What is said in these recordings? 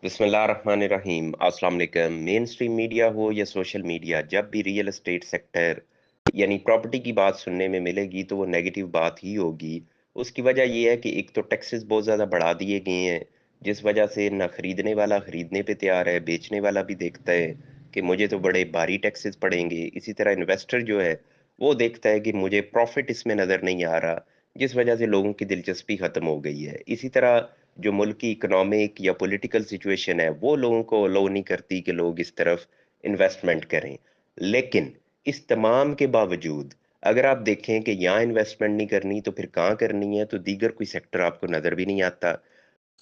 बिस्मिल्लाहिर्रहमानिर्रहीम। अस्सलाम वालेकुम। मेन स्ट्रीम मीडिया हो या सोशल मीडिया, जब भी रियल एस्टेट सेक्टर यानी प्रॉपर्टी की बात सुनने में मिलेगी तो वो नेगेटिव बात ही होगी। उसकी वजह ये है कि एक तो टैक्सेस बहुत ज़्यादा बढ़ा दिए गए हैं, जिस वजह से ना खरीदने वाला खरीदने पे तैयार है, बेचने वाला भी देखता है कि मुझे तो बड़े भारी टैक्सेस पड़ेंगे। इसी तरह इन्वेस्टर जो है वो देखता है कि मुझे प्रॉफिट इसमें नज़र नहीं आ रहा, जिस वजह से लोगों की दिलचस्पी ख़त्म हो गई है। इसी तरह जो मुल्क की इकोनॉमिक या पॉलिटिकल सिचुएशन है वो लोगों को अलाउ नहीं करती कि लोग इस तरफ इन्वेस्टमेंट करें। लेकिन इस तमाम के बावजूद अगर आप देखें कि यहाँ इन्वेस्टमेंट नहीं करनी तो फिर कहाँ करनी है, तो दीगर कोई सेक्टर आपको नज़र भी नहीं आता।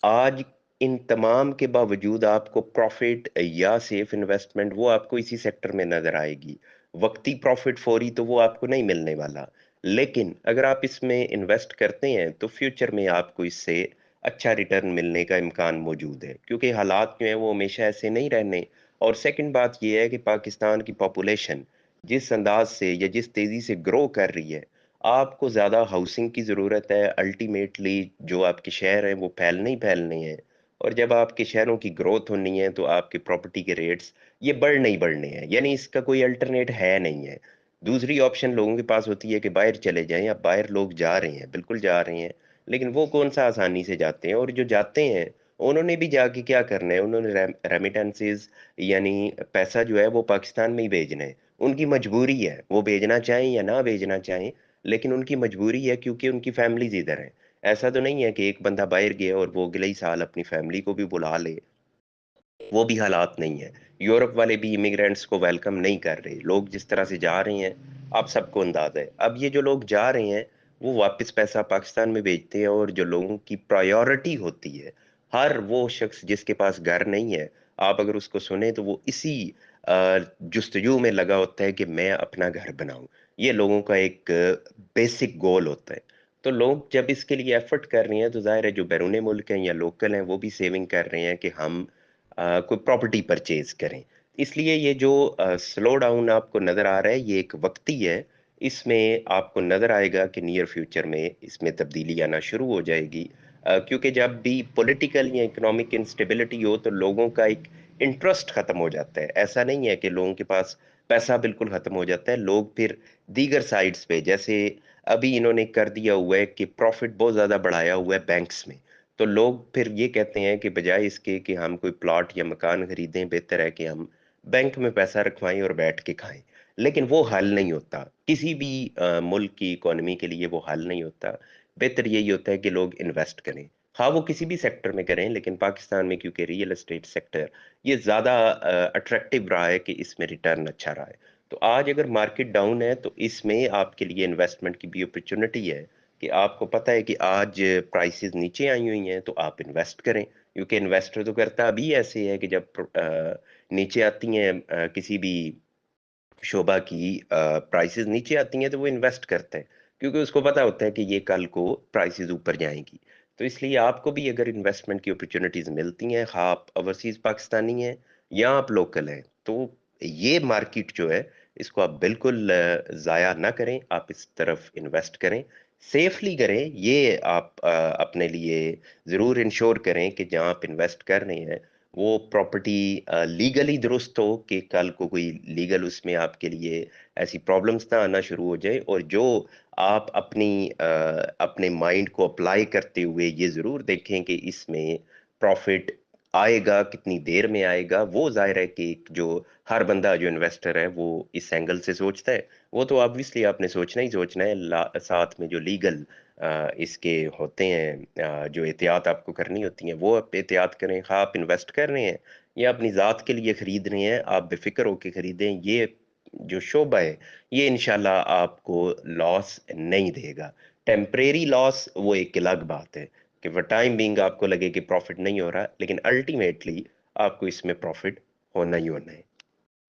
आज इन तमाम के बावजूद आपको प्रॉफिट या सेफ इन्वेस्टमेंट वो आपको इसी सेक्टर में नजर आएगी। वक्ती प्रॉफिट फौरी तो वो आपको नहीं मिलने वाला, लेकिन अगर आप इसमें इन्वेस्ट करते हैं तो फ्यूचर में आपको इससे अच्छा रिटर्न मिलने का इम्कान मौजूद है, क्योंकि हालात जो हैं वो हमेशा ऐसे नहीं रहने। और सेकंड बात ये है कि पाकिस्तान की पॉपुलेशन जिस अंदाज से या जिस तेजी से ग्रो कर रही है, आपको ज़्यादा हाउसिंग की ज़रूरत है। अल्टीमेटली जो आपके शहर हैं वो फैलने ही फैलने हैं, और जब आपके शहरों की ग्रोथ होनी है तो आपके प्रॉपर्टी के रेट्स ये बढ़ने ही बढ़ने हैं, यानी इसका कोई अल्टरनेट है नहीं है। दूसरी ऑप्शन लोगों के पास होती है कि बाहर चले जाएं, या बाहर लोग जा रहे हैं, बिल्कुल जा रहे हैं, लेकिन वो कौन सा आसानी से जाते हैं, और जो जाते हैं उन्होंने भी जाके क्या करना है, उन्होंने रेमिटेंसेस यानी पैसा जो है वो पाकिस्तान में ही भेजना है। उनकी मजबूरी है, वो भेजना चाहें या ना भेजना चाहें, लेकिन उनकी मजबूरी है क्योंकि उनकी फैमिलीज इधर हैं। ऐसा तो नहीं है कि एक बंदा बाहर गया और वो अगले ही साल अपनी फैमिली को भी बुला ले, वो भी हालात नहीं है। यूरोप वाले भी इमिग्रेंट्स को वेलकम नहीं कर रहे। लोग जिस तरह से जा रहे हैं आप सबको अंदाजा है। अब ये जो लोग जा रहे हैं वो वापस पैसा पाकिस्तान में भेजते हैं, और जो लोगों की प्रायोरिटी होती है, हर वो शख्स जिसके पास घर नहीं है, आप अगर उसको सुने तो वो इसी जुस्तजू में लगा होता है कि मैं अपना घर बनाऊं। ये लोगों का एक बेसिक गोल होता है। तो लोग जब इसके लिए एफर्ट कर रहे हैं तो जाहिर है जो बैरून मुल्क हैं या लोकल हैं वो भी सेविंग कर रहे हैं कि हम कोई प्रॉपर्टी परचेज करें। इसलिए ये जो स्लो डाउन आपको नजर आ रहा है ये एक वक्ती है। इसमें आपको नजर आएगा कि नियर फ्यूचर में इसमें तब्दीली आना शुरू हो जाएगी, क्योंकि जब भी पॉलिटिकल या इकोनॉमिक इंस्टेबिलिटी हो तो लोगों का एक इंटरेस्ट खत्म हो जाता है। ऐसा नहीं है कि लोगों के पास पैसा बिल्कुल खत्म हो जाता है, लोग फिर दीगर साइड्स पे, जैसे अभी इन्होंने कर दिया हुआ है कि प्रॉफिट बहुत ज्यादा बढ़ाया हुआ है बैंक्स में, तो लोग फिर ये कहते हैं कि बजाय इसके कि हम कोई प्लॉट या मकान खरीदें, बेहतर है कि हम बैंक में पैसा रखवाएं और बैठ के खाएं। लेकिन वो हल नहीं होता किसी भी मुल्क की इकोनॉमी के लिए, वो हल नहीं होता। बेहतर यही होता है कि लोग इन्वेस्ट करें, हाँ वो किसी भी सेक्टर में करें, लेकिन पाकिस्तान में क्योंकि रियल एस्टेट सेक्टर ये ज्यादा अट्रैक्टिव रहा है कि इसमें रिटर्न अच्छा रहा है। तो आज अगर मार्केट डाउन है तो इसमें आपके लिए इन्वेस्टमेंट की भी अपॉर्चुनिटी है, कि आपको पता है कि आज प्राइसेस नीचे आई हुई हैं तो आप इन्वेस्ट करें, क्योंकि इन्वेस्टर तो करता अभी ऐसे है कि जब नीचे आती हैं किसी भी शोबा की प्राइसेस नीचे आती हैं तो वो इन्वेस्ट करते हैं, क्योंकि उसको पता होता है कि ये कल को प्राइसेस ऊपर जाएंगी। तो इसलिए आपको भी अगर इन्वेस्टमेंट की अपॉर्चुनिटीज मिलती हैं, हाँ आप ओवरसीज पाकिस्तानी हैं या आप लोकल हैं, तो ये मार्केट जो है इसको आप बिल्कुल ज़ाया ना करें, आप इस तरफ इन्वेस्ट करें, सेफली करें। ये आप अपने लिए ज़रूर इंश्योर करें कि जहाँ आप इन्वेस्ट कर रहे हैं वो प्रॉपर्टी लीगली दुरुस्त हो, कि कल को कोई लीगल उसमें आपके लिए ऐसी प्रॉब्लम्स ना आना शुरू हो जाए। और जो आप अपने माइंड को अप्लाई करते हुए ये ज़रूर देखें कि इसमें प्रॉफिट आएगा, कितनी देर में आएगा। वो जाहिर है कि जो हर बंदा जो इन्वेस्टर है वो इस एंगल से सोचता है। वो तो ऑब्वियसली आपने सोचना ही सोचना है, साथ में जो लीगल इसके होते हैं, जो एहतियात आपको करनी होती हैं वो आप एहतियात करें। हाँ आप इन्वेस्ट कर रहे हैं या अपनी ज़ात के लिए खरीद रहे हैं, आप बेफिक्र होके खरीदें। ये जो शोबा है ये इंशाल्लाह आपको लॉस नहीं देगा। टेम्परेरी लॉस वो एक अलग बात है कि वो टाइम बिंग आपको लगे कि प्रॉफिट नहीं हो रहा, लेकिन अल्टीमेटली आपको इसमें प्रॉफिट होना ही होना है।